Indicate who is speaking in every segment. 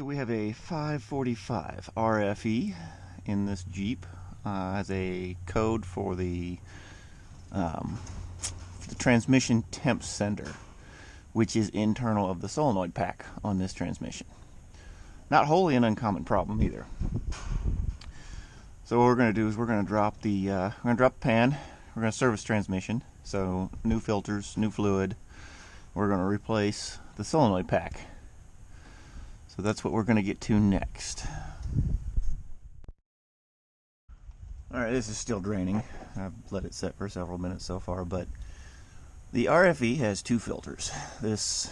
Speaker 1: So we have a 545 RFE in this Jeep. Has a code for the transmission temp sender, which is internal of the solenoid pack on this transmission. Not wholly an uncommon problem either. So what we're going to do is we're going to drop the pan. We're going to service transmission. So new filters, new fluid. We're going to replace the solenoid pack. So that's what we're going to get to next. Alright, this is still draining. I've let it set for several minutes so far, but the RFE has two filters. This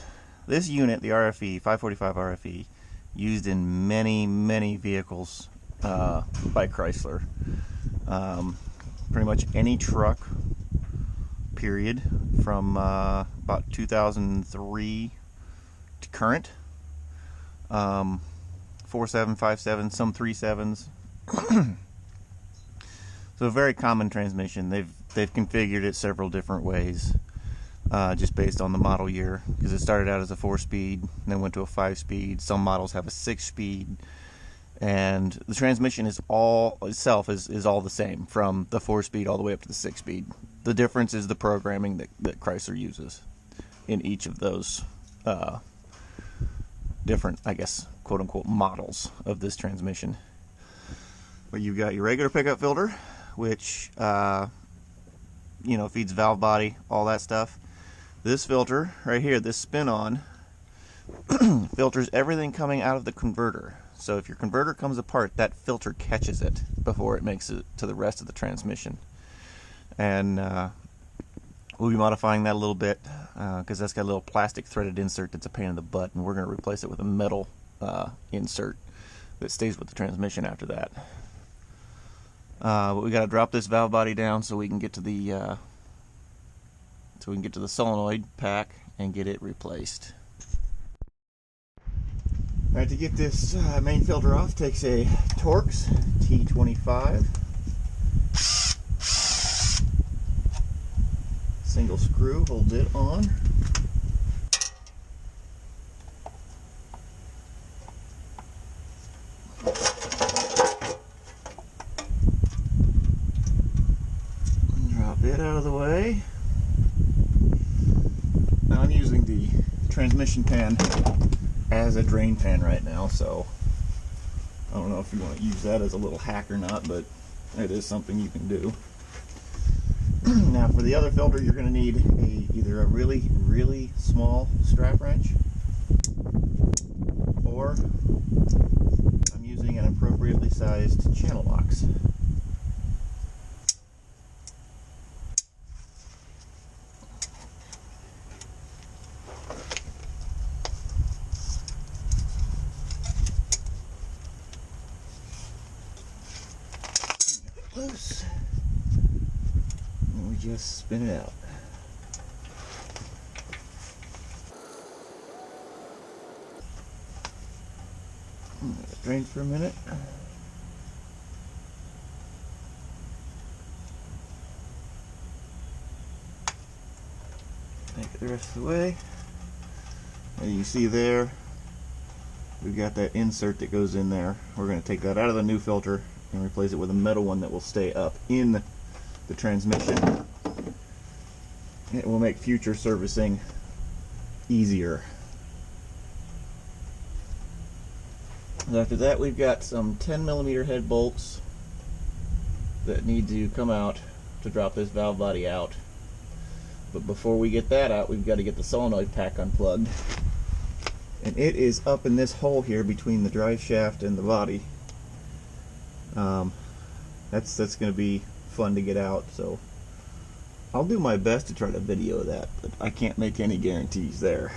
Speaker 1: unit, the RFE, 545 RFE, used in many vehicles by Chrysler. Pretty much any truck, period, from about 2003 to current. 4.7, 5.7, some 3.7s. So a very common transmission. They've configured it several different ways, just based on the model year, because it started out as a 4-speed, then went to a 5-speed. Some models have a 6-speed, and the transmission is all all the same from the 4-speed all the way up to the 6-speed. The difference is the programming that Chrysler uses in each of those different, I guess, quote-unquote models of this transmission. But you've got your regular pickup filter, which feeds valve body, all that stuff. This filter right here, this spin-on, filters everything coming out of the converter. So if your converter comes apart, that filter catches it before it makes it to the rest of the transmission. And we'll be modifying that a little bit, because that's got a little plastic threaded insert that's a pain in the butt, and we're going to replace it with a metal insert that stays with the transmission after that. But we got to drop this valve body down so we can get to the solenoid pack and get it replaced. All right, to get this main filter off, takes a Torx T25. Single screw holds it on. Drop it out of the way. Now I'm using the transmission pan as a drain pan right now, so I don't know if you want to use that as a little hack or not, but it is something you can do. Now for the other filter, you're going to need either a really small strap wrench, or I'm using an appropriately sized channel box. Loose. And we just spin it out. Let it drain for a minute. Take it the rest of the way. And you see there, we've got that insert that goes in there. We're going to take that out of the new filter and replace it with a metal one that will stay up in the transmission. It will make future servicing easier. After that, we've got some 10mm head bolts that need to come out to drop this valve body out. But before we get that out, we've got to get the solenoid pack unplugged. And it is up in this hole here between the drive shaft and the body. That's going to be fun to get out, so I'll do my best to try to video that, but I can't make any guarantees there.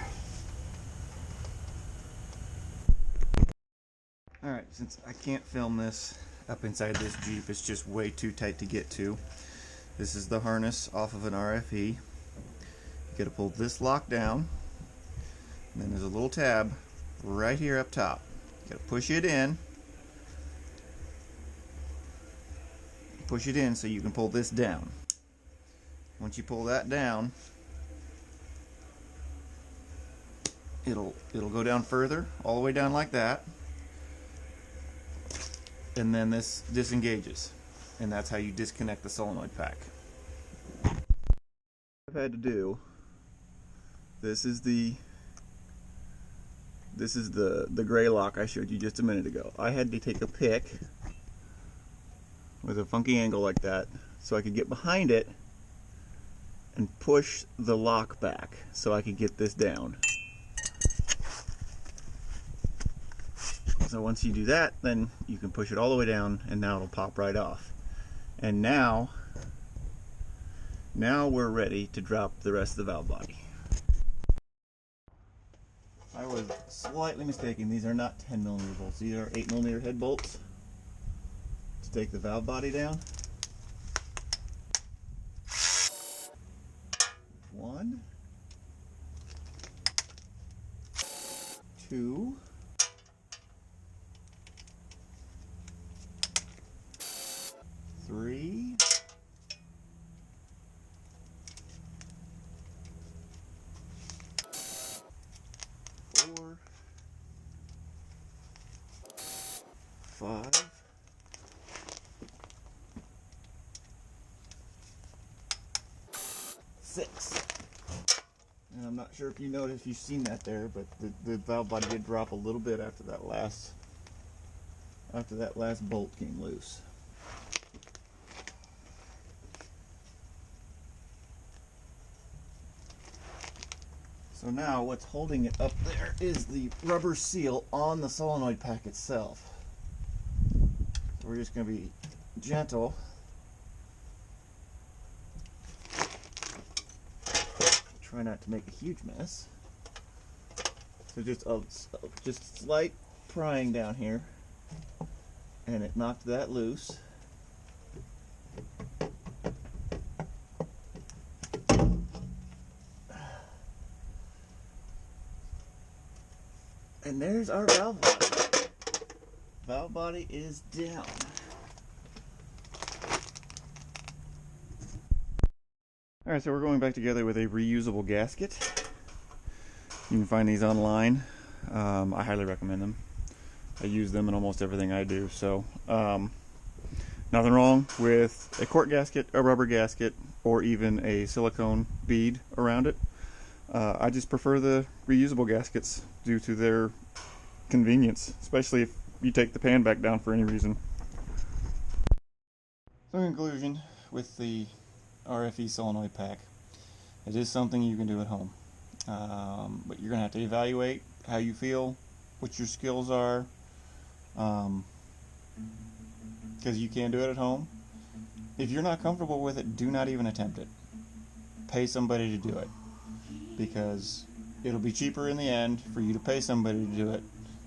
Speaker 1: Alright, since I can't film this up inside this Jeep, it's just way too tight to get to. This is the harness off of an RFE. You got to pull this lock down, and then there's a little tab right here up top. You got to push it in. Push it in so you can pull this down. Once you pull that down, it'll go down further, all the way down like that. and then this disengages, and that's how you disconnect the solenoid pack. I've had to do, this is the gray lock I showed you just a minute ago. I had to take a pick with a funky angle like that so I could get behind it and push the lock back so I could get this down. So once you do that, then you can push it all the way down, and now it'll pop right off. And now we're ready to drop the rest of the valve body. I was slightly mistaken. These are not 10mm bolts. These are 8mm head bolts to take the valve body down. 1, 2, 3, 4, 5, 6. And I'm not sure if you noticed, if you've seen that there, but the valve body did drop a little bit after that last bolt came loose. So now what's holding it up there is the rubber seal on the solenoid pack itself. So we're just going to be gentle. Try not to make a huge mess. So just slight prying down here, and it knocked that loose. And there's our valve body. Valve body is down. Alright, so we're going back together with a reusable gasket. You can find these online. I highly recommend them. I use them in almost everything I do. So, nothing wrong with a cork gasket, a rubber gasket, or even a silicone bead around it. I just prefer the reusable gaskets due to their convenience, especially if you take the pan back down for any reason. So in conclusion, with the RFE solenoid pack, it is something you can do at home, but you're going to have to evaluate how you feel, what your skills are, because you can do it at home. If you're not comfortable with it, do not even attempt it. Pay somebody to do it, because it'll be cheaper in the end for you to pay somebody to do it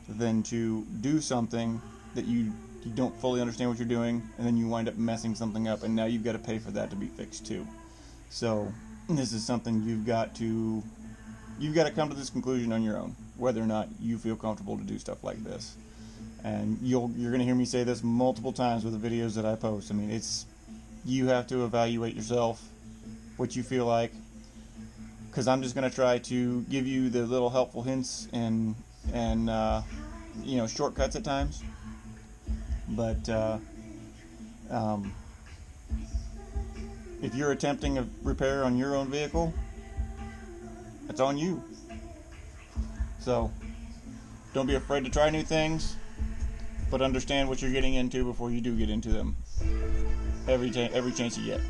Speaker 1: than to do something that you don't fully understand what you're doing, and then you wind up messing something up, and now you've got to pay for that to be fixed too. So this is something you've got to come to this conclusion on your own, whether or not you feel comfortable to do stuff like this. And you're going to hear me say this multiple times with the videos that I post. I mean, you have to evaluate yourself, what you feel like, because I'm just going to try to give you the little helpful hints and shortcuts at times. But if you're attempting a repair on your own vehicle, it's on you. So don't be afraid to try new things, but understand what you're getting into before you do get into them. Every chance you get.